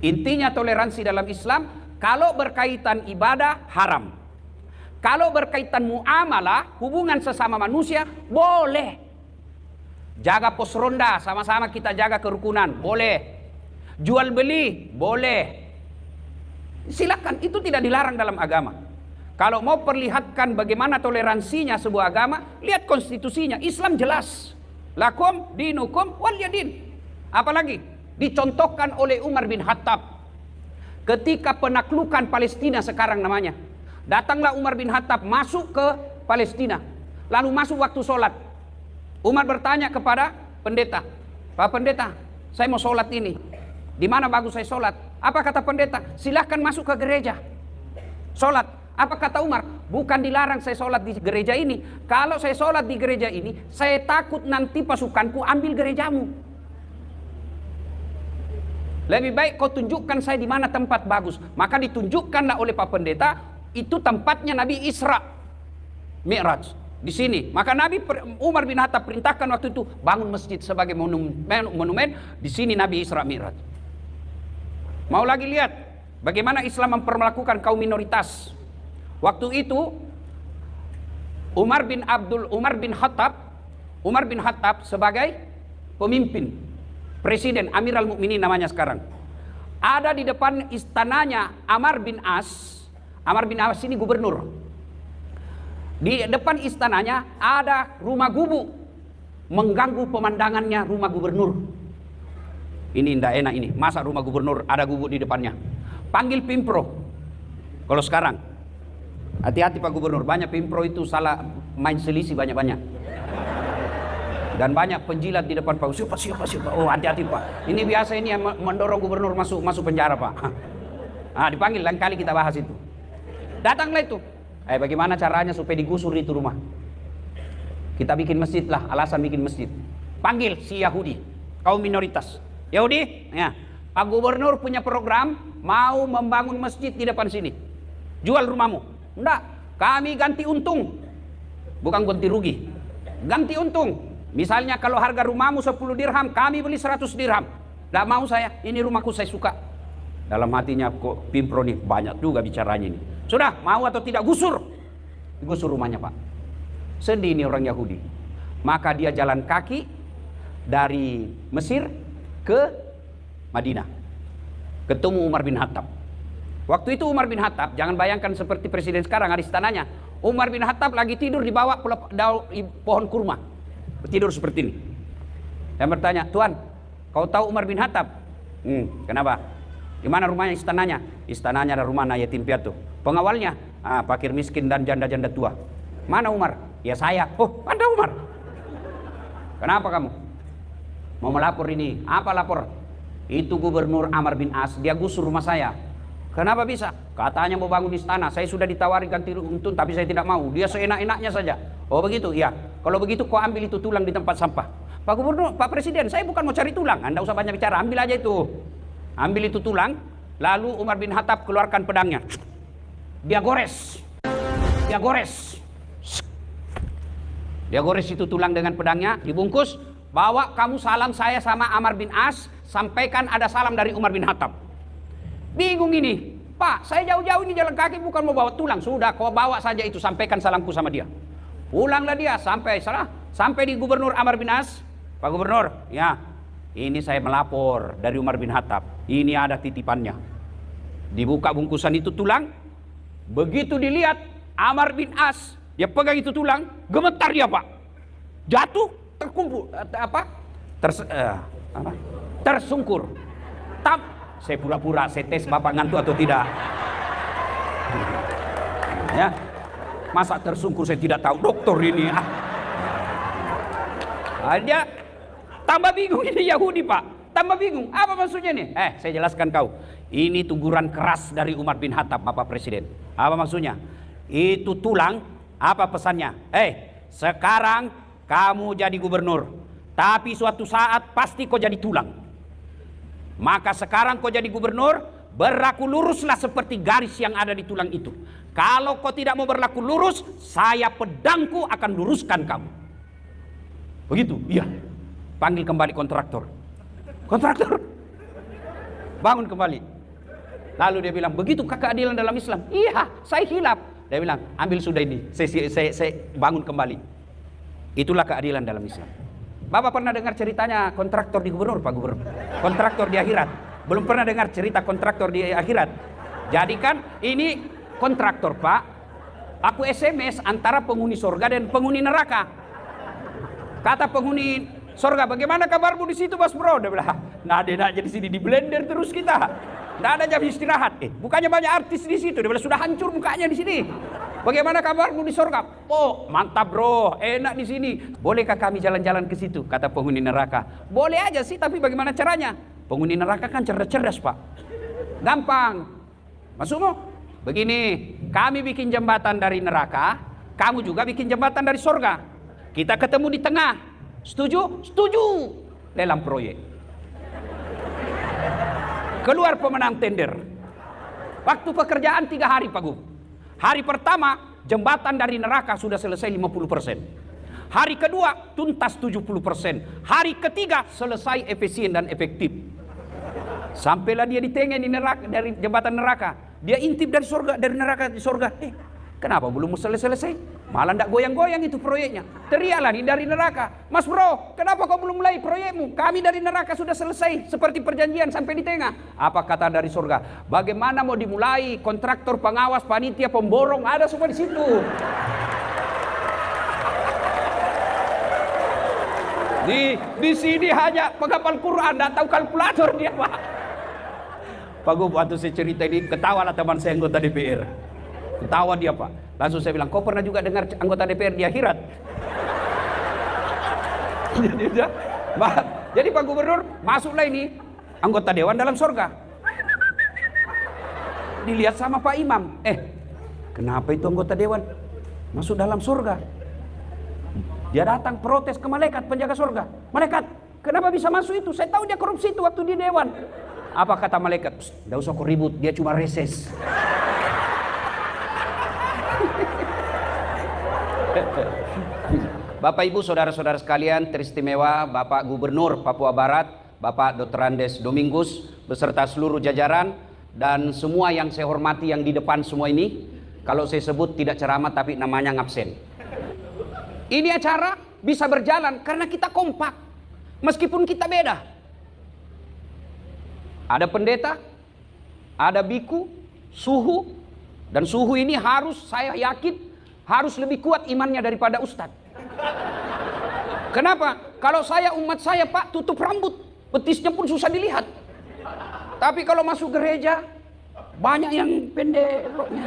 Intinya toleransi dalam Islam, kalau berkaitan ibadah haram. Kalau berkaitan muamalah, hubungan sesama manusia, boleh. Jaga pos ronda, sama-sama kita jaga kerukunan, boleh. Jual beli, boleh. Silakan, itu tidak dilarang dalam agama. Kalau mau perlihatkan bagaimana toleransinya sebuah agama, lihat konstitusinya. Islam jelas. Lakum dinukum waliyadin. Apalagi dicontohkan oleh Umar bin Khattab ketika penaklukan Palestina sekarang namanya. Datanglah Umar bin Khattab masuk ke Palestina, lalu masuk waktu sholat. Umar bertanya kepada pendeta, Pak pendeta, saya mau sholat ini, di mana bagus saya sholat? Apa kata pendeta? Silahkan masuk ke gereja sholat. Apa kata Umar? Bukan dilarang saya sholat di gereja ini. Kalau saya sholat di gereja ini, saya takut nanti pasukanku ambil gerejamu. Lebih baik kau tunjukkan saya di mana tempat bagus. Maka ditunjukkanlah oleh Pak Pendeta, itu tempatnya Nabi Isra Mi'raj di sini. Maka Umar bin Khattab perintahkan waktu itu bangun masjid sebagai monumen. Di sini Nabi Isra Mi'raj. Mau lagi lihat bagaimana Islam memperlakukan kaum minoritas. Waktu itu Umar bin Khattab sebagai pemimpin, presiden, Amirul Mukminin namanya sekarang. Ada di depan istananya Amr bin As. Amr bin As ini gubernur. Di depan istananya ada rumah gubuk, mengganggu pemandangannya rumah gubernur. Ini tidak enak ini. Masa rumah gubernur ada gubuk di depannya? Panggil Pimpro. Kalau sekarang, hati-hati Pak Gubernur. Banyak Pimpro itu salah main selisih banyak-banyak. Dan banyak penjilat di depan Pak. Siapa? Oh, hati-hati Pak. Ini biasa ini yang mendorong gubernur masuk penjara Pak. Nah, dipanggil lain kali kita bahas itu. Datanglah itu. Bagaimana caranya supaya digusur itu rumah? Kita bikin masjid lah, alasan bikin masjid. Panggil si Yahudi, kaum minoritas. Yahudi, ya, Pak Gubernur punya program mau membangun masjid di depan sini. Jual rumahmu. Enggak, kami ganti untung. Bukan ganti rugi. Ganti untung. Misalnya kalau harga rumahmu 10 dirham, kami beli 100 dirham. Enggak mau saya, ini rumahku saya suka. Dalam hatinya kok Pimpro nih banyak juga bicaranya ini. Sudah, mau atau tidak gusur? Digusur rumahnya Pak. Sedih ini orang Yahudi. Maka dia jalan kaki dari Mesir ke Madinah. Ketemu Umar bin Khattab. Waktu itu Umar bin Khattab, jangan bayangkan seperti presiden sekarang ada istananya. Umar bin Khattab lagi tidur di bawah pohon kurma. Tidur seperti ini. Dan bertanya, Tuan, kau tahu Umar bin Khattab? Kenapa? Di mana rumahnya, istananya? Istananya ada rumah yatim piatu. Pengawalnya, fakir miskin dan janda-janda tua. Mana Umar? Ya saya. Oh, Anda Umar. Kenapa kamu? Mau melapor ini. Apa lapor? Itu Gubernur Amr bin As, dia gusur rumah saya. Kenapa bisa? Katanya mau bangun istana. Saya sudah ditawari ganti untung, tapi saya tidak mau. Dia seenak-enaknya saja. Oh begitu? Ya. Kalau begitu kau ambil itu tulang di tempat sampah. Pak Gubernur, Pak Presiden, saya bukan mau cari tulang. Anda usah banyak bicara, ambil aja itu. Ambil itu tulang. Lalu Umar bin Khattab keluarkan pedangnya. Dia gores. Dia gores itu tulang dengan pedangnya, dibungkus. Bawa kamu salam saya sama Amr bin As, sampaikan ada salam dari Umar bin Khattab. Bingung ini, Pak, saya jauh-jauh ini jalan kaki bukan mau bawa tulang. Sudah, kau bawa saja itu, sampaikan salamku sama dia. Pulanglah dia sampai di Gubernur Amr bin As. Pak Gubernur, ya, ini saya melapor dari Umar bin Khattab. Ini ada titipannya. Dibuka bungkusan itu tulang. Begitu dilihat Amr bin As, dia pegang itu tulang, gemetar dia Pak. Jatuh, terkumpul, tersungkur. Saya pura-pura, saya tes Bapak ngantuk atau tidak. Ya, masa tersungkur saya tidak tahu, dokter ini. Dia tambah bingung ini Yahudi Pak. Tambah bingung, apa maksudnya nih? Saya jelaskan kau. Ini teguran keras dari Umar bin Khattab, Bapak Presiden. Apa maksudnya? Itu tulang, apa pesannya? Sekarang kamu jadi gubernur, tapi suatu saat pasti kau jadi tulang. Maka sekarang kau jadi gubernur, berlaku luruslah seperti garis yang ada di tulang itu. Kalau kau tidak mau berlaku lurus, saya pedangku akan luruskan kamu. Begitu? Iya. Panggil kembali kontraktor. Kontraktor, bangun kembali. Lalu dia bilang, begitukah keadilan dalam Islam? Iya, saya hilaf. Dia bilang, ambil sudah ini, saya bangun kembali. Itulah keadilan dalam Islam. Bapak pernah dengar ceritanya kontraktor di gubernur, Pak Gubernur? Kontraktor di akhirat. Belum pernah dengar cerita kontraktor di akhirat. Jadi kan ini kontraktor, Pak. Aku SMS antara penghuni surga dan penghuni neraka. Kata penghuni surga, bagaimana kabarmu di situ, Mas Bro? Dia bilang, nah dia nak jadi sini di blender terus kita. Nggak ada jam istirahat. Bukannya banyak artis di situ. Dia bilang, sudah hancur mukanya di sini. Bagaimana kabarmu di surga? Oh, mantap bro, enak di sini. Bolehkah kami jalan-jalan ke situ? Kata penghuni neraka. Boleh aja sih, tapi bagaimana caranya? Penghuni neraka kan cerdas-cerdas, Pak. Gampang. Masukmu? Begini, kami bikin jembatan dari neraka, kamu juga bikin jembatan dari surga. Kita ketemu di tengah. Setuju? Setuju. Lelang proyek. Keluar pemenang tender. Waktu pekerjaan 3 hari, Pak Gub. Hari pertama, jembatan dari neraka sudah selesai 50%. Hari kedua, tuntas 70%. Hari ketiga, selesai efisien dan efektif. Sampailah dia di tengah di neraka, dari jembatan neraka. Dia intip dari surga, dari neraka di surga. Kenapa belum selesai-selesai? Malah tidak goyang-goyang itu proyeknya. Teriaklah nih dari neraka. Mas bro, kenapa kau belum mulai proyekmu? Kami dari neraka sudah selesai. Seperti perjanjian sampai di tengah. Apa kata dari surga? Bagaimana mau dimulai? Kontraktor, pengawas, panitia, pemborong, ada semua di situ. Di sini hanya penghafal Quran, tidak tahu kalkulator dia, Pak. Pak Gub, waktu saya cerita ini, ketawalah teman saya anggota DPR. Ketawa dia, Pak. Langsung saya bilang, kau pernah juga dengar anggota DPR di akhirat? Jadi Pak Gubernur, masuklah ini anggota dewan dalam surga. Dilihat sama Pak Imam. Kenapa itu anggota dewan masuk dalam surga? Dia datang protes ke malaikat penjaga surga. Malaikat, kenapa bisa masuk itu? Saya tahu dia korupsi itu waktu di dewan. Apa kata malaikat? Tidak usah kau ribut, dia cuma reses. Bapak Ibu saudara-saudara sekalian, teristimewa Bapak Gubernur Papua Barat, Bapak Dr. Andes Domingus beserta seluruh jajaran dan semua yang saya hormati yang di depan semua ini. Kalau saya sebut tidak ceramah tapi namanya ngabsen. Ini acara bisa berjalan karena kita kompak meskipun kita beda. Ada pendeta, ada biku, suhu, dan suhu ini harus, saya yakin harus lebih kuat imannya daripada ustadz. Kenapa? Kalau saya umat saya, Pak, tutup rambut, betisnya pun susah dilihat. Tapi kalau masuk gereja banyak yang pendek roknya.